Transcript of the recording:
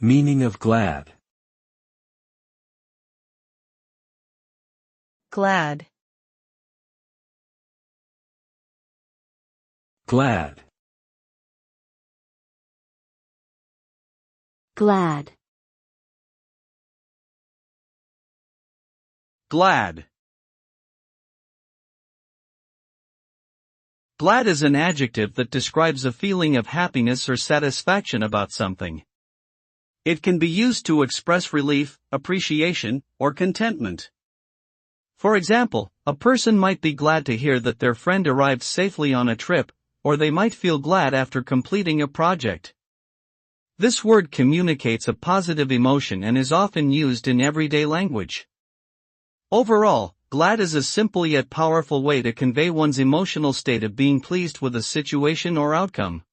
Meaning of glad. Glad. Glad. Glad. Glad. Glad is an adjective that describes a feeling of happiness or satisfaction about something. It can be used to express relief, appreciation, or contentment. For example, a person might be glad to hear that their friend arrived safely on a trip, or they might feel glad after completing a project. This word communicates a positive emotion and is often used in everyday language. Overall, glad is a simple yet powerful way to convey one's emotional state of being pleased with a situation or outcome.